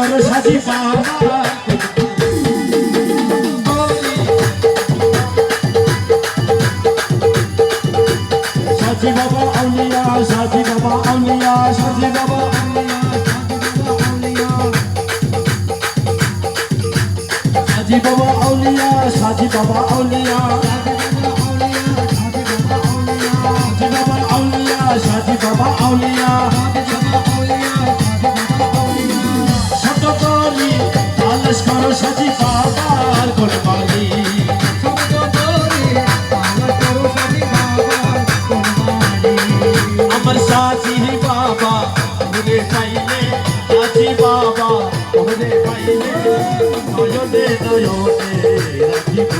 করো সাজি বাবা সাজি বাবা আউলিয়া সাজি বাবা আউলিয়া সাজি বাবা সাজি বাবা আউলিয়া সাজি বাবা আউলিয়া সাজি বাবা আউলিয়া শত করি তালাশ করো সাজি বাবার কোরবানি আমার সাজি বাবা ওরে পাইলে সাজি বাবা ওরে পাইলে নয়নে নয়নে রাখিব